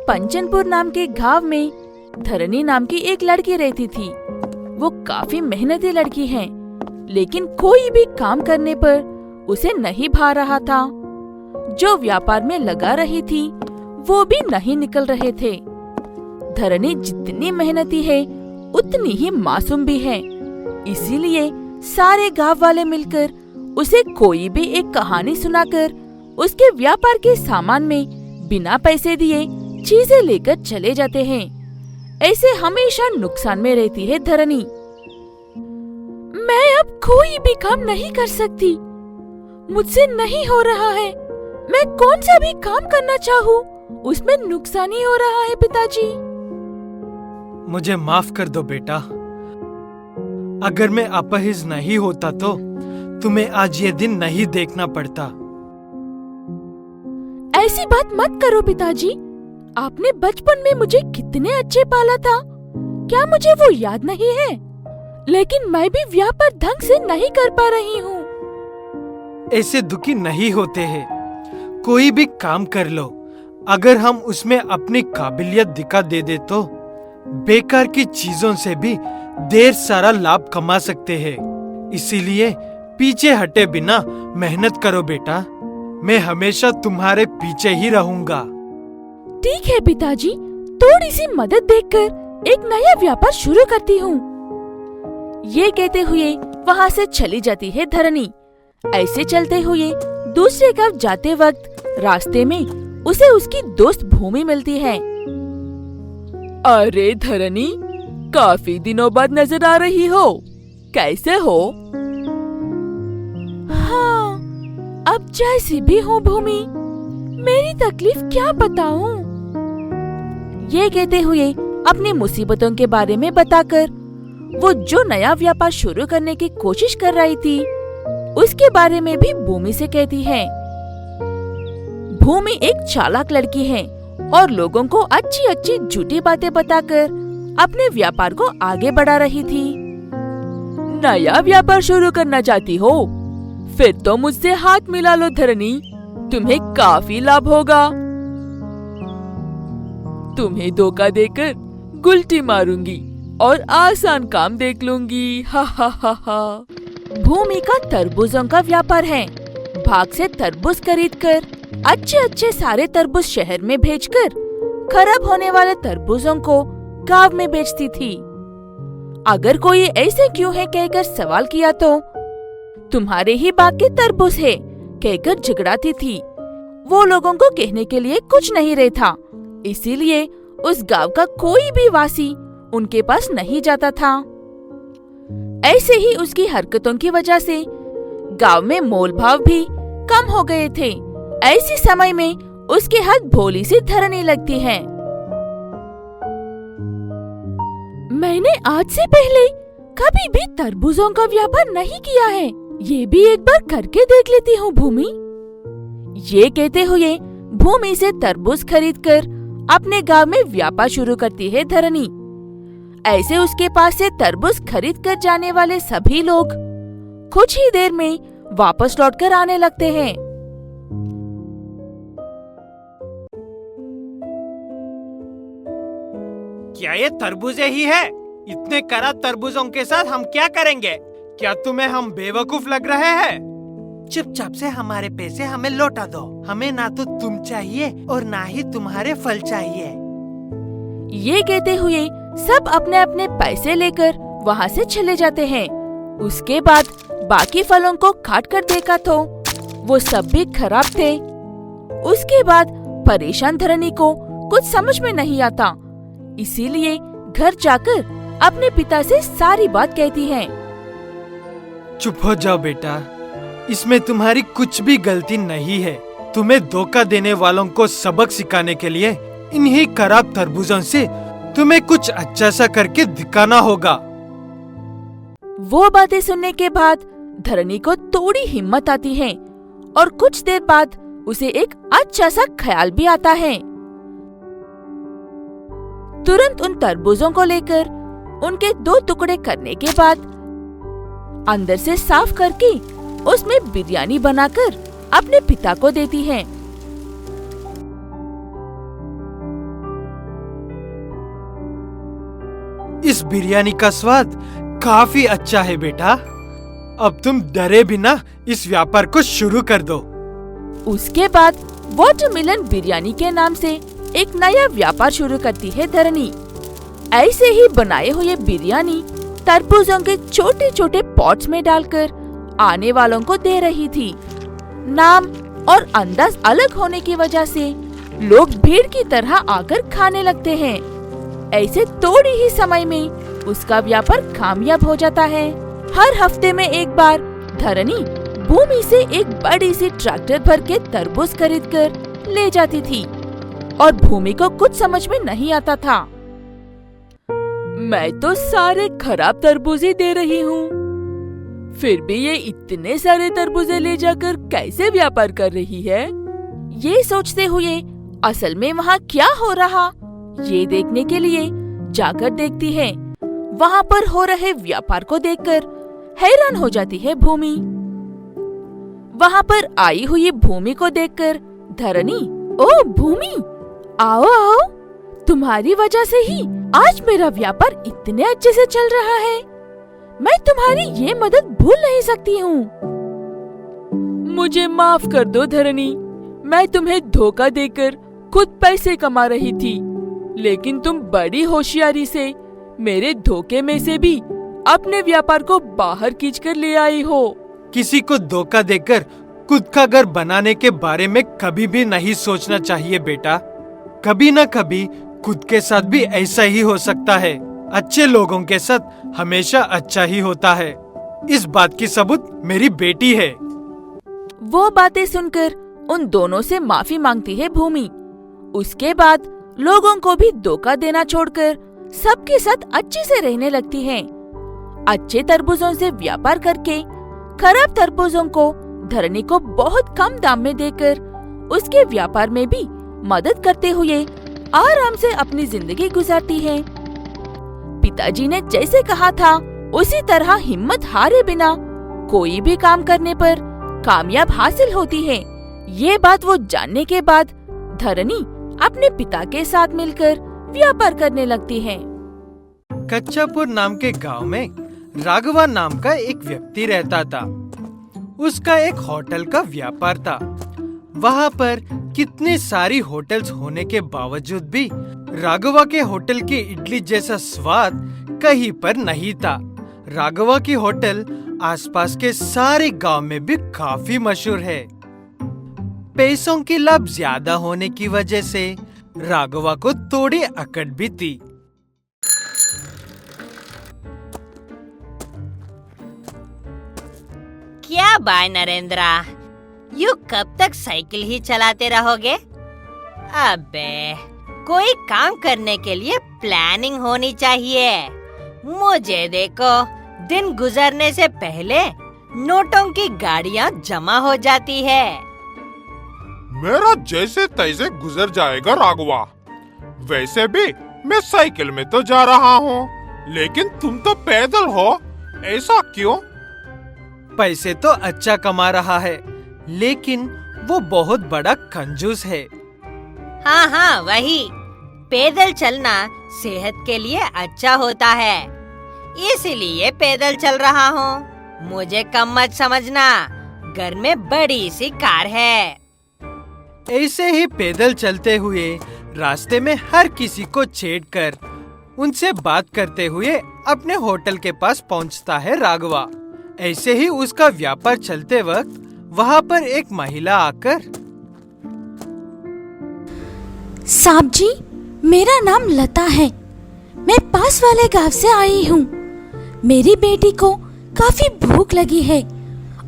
पंचनपुर नाम के गांव में धरनी नाम की एक लड़की रहती थी। वो काफी मेहनती लड़की है, लेकिन कोई भी काम करने पर उसे नहीं भा रहा था। जो व्यापार में लगा रही थी वो भी नहीं निकल रहे थे। धरनी जितनी मेहनती है उतनी ही मासूम भी है, इसीलिए सारे गांव वाले मिलकर उसे कोई भी एक कहानी सुनाकर उसके व्यापार के सामान में बिना पैसे दिए चीजें लेकर चले जाते हैं। ऐसे हमेशा नुकसान में रहती है धरनी। मैं अब कोई भी काम नहीं कर सकती, मुझसे नहीं हो रहा है। मैं कौन सा भी काम करना चाहूँ उसमें नुकसान ही हो रहा है पिताजी। मुझे माफ कर दो बेटा। अगर मैं अपाहिज नहीं होता तो तुम्हें आज ये दिन नहीं देखना पड़ता। ऐसी बात मत करो पिताजी। आपने बचपन में मुझे कितने अच्छे पाला था, क्या मुझे वो याद नहीं है? लेकिन मैं भी व्यापार ढंग से नहीं कर पा रही हूँ। ऐसे दुखी नहीं होते हैं। कोई भी काम कर लो, अगर हम उसमें अपनी काबिलियत दिखा दे तो बेकार की चीजों से भी ढेर सारा लाभ कमा सकते हैं। इसीलिए पीछे हटे बिना मेहनत करो बेटा। मैं हमेशा तुम्हारे पीछे ही रहूंगा। ठीक है पिताजी, थोड़ी सी मदद देखकर एक नया व्यापार शुरू करती हूँ। ये कहते हुए वहाँ से चली जाती है धरनी। ऐसे चलते हुए दूसरे गांव जाते वक्त रास्ते में उसे उसकी दोस्त भूमि मिलती है। अरे धरनी, काफी दिनों बाद नजर आ रही हो, कैसे हो? हाँ, अब जैसी भी हो भूमि, मेरी तकलीफ क्या बताऊं? ये कहते हुए अपनी मुसीबतों के बारे में बताकर वो जो नया व्यापार शुरू करने की कोशिश कर रही थी उसके बारे में भी भूमि से कहती है। भूमि एक चालाक लड़की है और लोगों को अच्छी अच्छी झूठी बातें बताकर अपने व्यापार को आगे बढ़ा रही थी। नया व्यापार शुरू करना चाहती हो? फिर तो मुझसे हाथ मिला लो धरनी, तुम्हें काफी लाभ होगा। तुम्हें धोखा देकर गुलटी मारूंगी और आसान काम देख लूंगी। हा हा हा हा। भूमि का तरबूजों का व्यापार है। भाग से तरबूज खरीदकर अच्छे अच्छे सारे तरबूज शहर में भेजकर खराब होने वाले तरबूजों को गांव में बेचती थी। अगर कोई ऐसे क्यों है कहकर सवाल किया तो तुम्हारे ही बाग के तरबूज है कहकर झगड़ाती थी। वो लोगों को कहने के लिए कुछ नहीं रहता, इसीलिए उस गांव का कोई भी वासी उनके पास नहीं जाता था। ऐसे ही उसकी हरकतों की वजह से गांव में मोल भाव भी कम हो गए थे। ऐसे समय में उसके हाथ भोली सी धरनी लगती है। मैंने आज से पहले कभी भी तरबूजों का व्यापार नहीं किया है, ये भी एक बार करके देख लेती हूँ भूमि। ये कहते हुए भूमि से तरबूज खरीदकर अपने गांव में व्यापार शुरू करती है धरनी। ऐसे उसके पास से तरबूज खरीद कर जाने वाले सभी लोग कुछ ही देर में वापस लौटकर आने लगते हैं। क्या ये तरबूजे ही है? इतने खराब तरबूजों के साथ हम क्या करेंगे? क्या तुम्हें हम बेवकूफ लग रहे हैं? चुपचाप से हमारे पैसे हमें लौटा दो। हमें ना तो तुम चाहिए और ना ही तुम्हारे फल चाहिए। ये कहते हुए सब अपने अपने पैसे लेकर वहाँ से चले जाते हैं। उसके बाद बाकी फलों को काट कर देखा तो वो सब भी खराब थे। उसके बाद परेशान धरनी को कुछ समझ में नहीं आता, इसीलिए घर जाकर अपने पिता से सारी बात कहती है। चुप हो जाओ बेटा, इसमें तुम्हारी कुछ भी गलती नहीं है। तुम्हें धोखा देने वालों को सबक सिखाने के लिए इन्हीं खराब तरबूजों से तुम्हें कुछ अच्छा सा करके दिखाना होगा। वो बातें सुनने के बाद धरनी को थोड़ी हिम्मत आती है और कुछ देर बाद उसे एक अच्छा सा ख्याल भी आता है। तुरंत उन तरबूजों को लेकर उनके 2 टुकड़े करने के बाद अंदर से साफ करके उसमें बिरयानी बनाकर अपने पिता को देती है। इस बिरयानी का स्वाद काफी अच्छा है बेटा। अब तुम डरे बिना इस व्यापार को शुरू कर दो। उसके बाद वाटरमेलन बिरयानी के नाम से एक नया व्यापार शुरू करती है धरनी। ऐसे ही बनाए हुए बिरयानी तरबूजों के छोटे छोटे पॉट्स में डालकर आने वालों को दे रही थी। नाम और अंदाज अलग होने की वजह से लोग भीड़ की तरह आकर खाने लगते हैं। ऐसे थोड़ी ही समय में उसका व्यापार कामयाब हो जाता है। हर हफ्ते में एक बार धरनी भूमि से एक बड़ी सी ट्रैक्टर भर के तरबूज खरीद कर ले जाती थी और भूमि को कुछ समझ में नहीं आता था। मैं तो सारे खराब तरबूज ही दे रही हूँ, फिर भी ये इतने सारे तरबूजे ले जाकर कैसे व्यापार कर रही है। ये सोचते हुए असल में वहाँ क्या हो रहा ये देखने के लिए जाकर देखती है। वहाँ पर हो रहे व्यापार को देखकर हैरान हो जाती है भूमि। वहाँ पर आई हुई भूमि को देखकर धरनी, ओ भूमि, आओ आओ, तुम्हारी वजह से ही आज मेरा व्यापार इतने अच्छे से चल रहा है। मैं तुम्हारी ये मदद भूल नहीं सकती हूँ। मुझे माफ कर दो धरनी, मैं तुम्हें धोखा देकर खुद पैसे कमा रही थी, लेकिन तुम बड़ी होशियारी से मेरे धोखे में से भी अपने व्यापार को बाहर खींचकर ले आई हो। किसी को धोखा देकर खुद का घर बनाने के बारे में कभी भी नहीं सोचना चाहिए बेटा। कभी न कभी खुद के साथ भी ऐसा ही हो सकता है। अच्छे लोगों के साथ हमेशा अच्छा ही होता है। इस बात की सबूत मेरी बेटी है। वो बातें सुनकर उन दोनों से माफी मांगती है भूमि। उसके बाद लोगों को भी धोखा देना छोड़कर सबके साथ अच्छे से रहने लगती है। अच्छे तरबूजों से व्यापार करके खराब तरबूजों को धरनी को बहुत कम दाम में देकर उसके व्यापार में भी मदद करते हुए आराम से अपनी जिंदगी गुजारती है। पिताजी ने जैसे कहा था उसी तरह हिम्मत हारे बिना कोई भी काम करने पर कामयाब हासिल होती है। ये बात वो जानने के बाद धरनी अपने पिता के साथ मिलकर व्यापार करने लगती है। कच्चापुर नाम के गांव में राघवा नाम का एक व्यक्ति रहता था। उसका एक होटल का व्यापार था। वहाँ पर कितने सारी होटल्स होने के बावजूद भी राघवा के होटल की इडली जैसा स्वाद कहीं पर नहीं था। राघवा की होटल आसपास के सारे गांव में भी काफी मशहूर है। पैसों की लाभ ज्यादा होने की वजह से राघवा को थोड़ी अकड़ भी थी। क्या भाई नरेंद्रा, यू कब तक साइकिल ही चलाते रहोगे? अबे, कोई काम करने के लिए प्लानिंग होनी चाहिए। मुझे देखो, दिन गुजरने से पहले नोटों की गाड़ियाँ जमा हो जाती है। मेरा जैसे तैसे गुजर जाएगा राघवा। वैसे भी मैं साइकिल में तो जा रहा हूँ, लेकिन तुम तो पैदल हो, ऐसा क्यों? पैसे तो अच्छा कमा रहा है, लेकिन वो बहुत बड़ा कंजूस है। हाँ हाँ, वही। पैदल चलना सेहत के लिए अच्छा होता है, इसीलिए पैदल चल रहा हूँ। मुझे कम मत समझना, घर में बड़ी सी कार है। ऐसे ही पैदल चलते हुए रास्ते में हर किसी को छेड़कर उनसे बात करते हुए अपने होटल के पास पहुंचता है राघवा। ऐसे ही उसका व्यापार चलते वक्त वहाँ पर एक महिला आकर, साहब जी, मेरा नाम लता है। मैं पास वाले गांव से आई हूँ। मेरी बेटी को काफी भूख लगी है।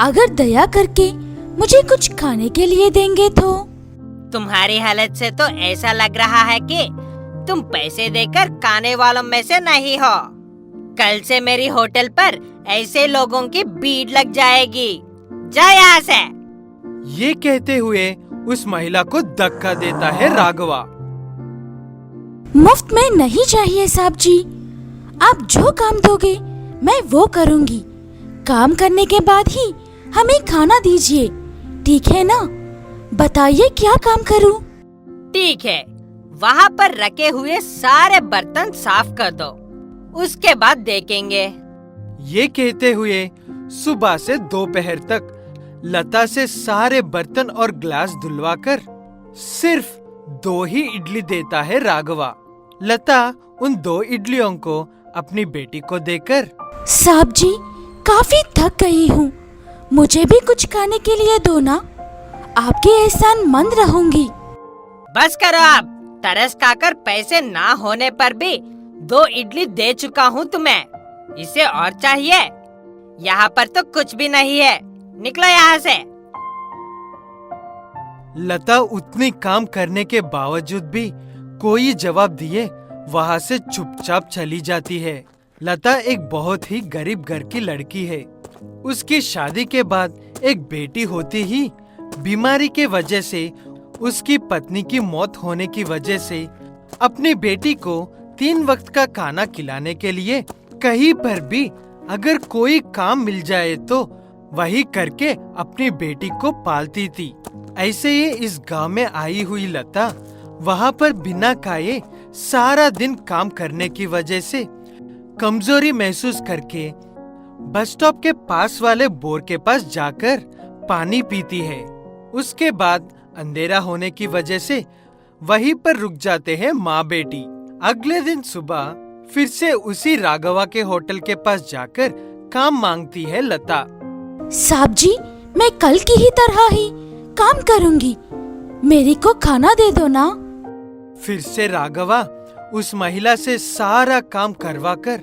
अगर दया करके मुझे कुछ खाने के लिए देंगे तो। तुम्हारी हालत से तो ऐसा लग रहा है कि तुम पैसे देकर खाने वालों में से नहीं हो। कल से मेरी होटल पर ऐसे लोगों की भीड़ लग जाएगी। जा यहाँ से। ये कहते हुए उस महिला को धक्का देता है राघवा। मुफ्त में नहीं चाहिए साहब जी। आप जो काम दोगे मैं वो करूँगी। काम करने के बाद ही हमें खाना दीजिए, ठीक है ना? बताइए क्या काम करूँ? ठीक है, वहाँ पर रखे हुए सारे बर्तन साफ कर दो। उसके बाद देखेंगे। ये कहते हुए सुबह से दोपहर तक लता से सारे बर्तन और ग्लास धुलवाकर सिर्फ 2 ही इडली देता है राघवा। लता उन 2 इडलियों को अपनी बेटी को देकर, साहब जी, काफी थक गई हूँ, मुझे भी कुछ खाने के लिए दो ना, आपकी एहसान मंद रहूंगी। बस करो आप, तरस खाकर पैसे ना होने पर भी 2 इडली दे चुका हूँ तुम्हें, इसे और चाहिए? यहाँ पर तो कुछ भी नहीं है, निकलो यहाँ से। लता उतनी काम करने के बावजूद भी कोई जवाब दिए वहाँ से चुपचाप चली जाती है। लता एक बहुत ही गरीब घर की लड़की है। उसकी शादी के बाद एक बेटी होती ही बीमारी के वजह से, उसकी पत्नी की मौत होने की वजह से अपनी बेटी को 3 वक्त का खाना खिलाने के लिए कहीं पर भी अगर कोई काम मिल जाए तो वही करके अपनी बेटी को पालती थी। ऐसे ही इस गांव में आई हुई लता वहाँ पर बिना खाए सारा दिन काम करने की वजह से कमजोरी महसूस करके बस स्टॉप के पास वाले बोर के पास जाकर पानी पीती है। उसके बाद अंधेरा होने की वजह से वहीं पर रुक जाते हैं माँ बेटी। अगले दिन सुबह फिर से उसी राघवा के होटल के पास जाकर काम मांगती है लता। साहब जी, मैं कल की ही तरह ही काम करूंगी, मेरी को खाना दे दो ना। फिर से राघवा उस महिला से सारा काम करवाकर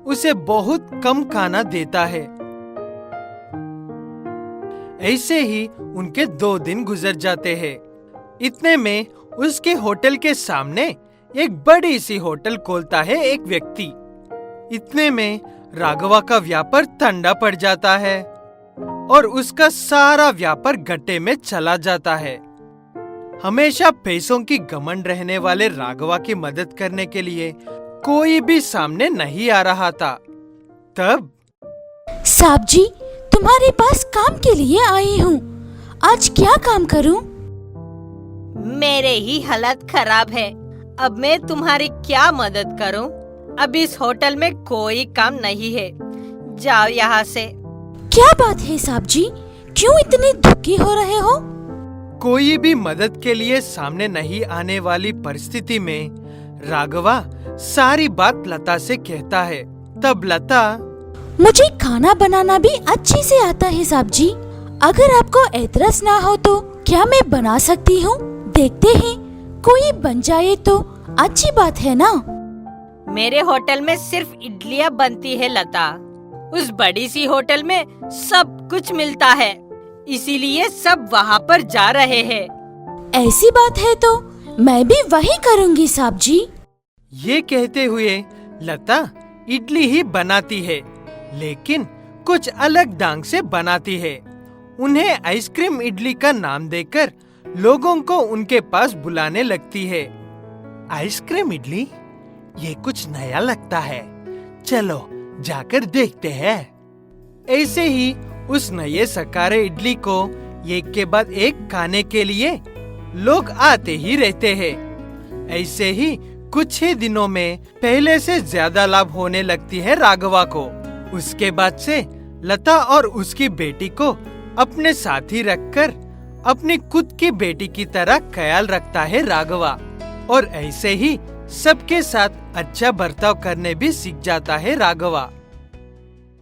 उसे बहुत कम खाना देता है। ऐसे ही उनके 2 दिन गुजर जाते हैं। इतने में उसके होटल के सामने एक बड़ी सी होटल खोलता है एक व्यक्ति। इतने में राघवा का व्यापार ठंडा पड़ जाता है और उसका सारा व्यापार घाटे में चला जाता है। हमेशा पैसों की घमंड रहने वाले राघवा की मदद करने के लिए कोई भी सामने नहीं आ रहा था। तब, साहब जी, तुम्हारे पास काम के लिए आई हूँ, आज क्या काम करूँ? मेरे ही हालत खराब है, अब मैं तुम्हारी क्या मदद करूं? अब इस होटल में कोई काम नहीं है, जाओ यहाँ से। क्या बात है साहब जी, क्यों इतने दुखी हो रहे हो? कोई भी मदद के लिए सामने नहीं आने वाली परिस्थिति में राघवा सारी बात लता से कहता है। तब लता, मुझे खाना बनाना भी अच्छे से आता है साहब जी, अगर आपको एतराज ना हो तो क्या मैं बना सकती हूँ? देखते हैं, कोई बन जाए तो अच्छी बात है ना। मेरे होटल में सिर्फ इडलियाँ बनती है लता, उस बड़ी सी होटल में सब कुछ मिलता है, इसीलिए सब वहाँ पर जा रहे हैं। ऐसी बात है तो मैं भी वही करूँगी साहब जी। ये कहते हुए लता इडली ही बनाती है, लेकिन कुछ अलग ढंग से बनाती है। उन्हें आइसक्रीम इडली का नाम देकर लोगों को उनके पास बुलाने लगती है। आइसक्रीम इडली, ये कुछ नया लगता है, चलो जाकर देखते हैं। ऐसे ही उस नए सकारे इडली को एक के बाद एक खाने के लिए लोग आते ही रहते हैं। ऐसे ही कुछ ही दिनों में पहले से ज्यादा लाभ होने लगती है राघवा को। उसके बाद से लता और उसकी बेटी को अपने साथ ही रखकर अपनी खुद की बेटी की तरह ख्याल रखता है राघवा, और ऐसे ही सबके साथ अच्छा बर्ताव करने भी सीख जाता है राघवा।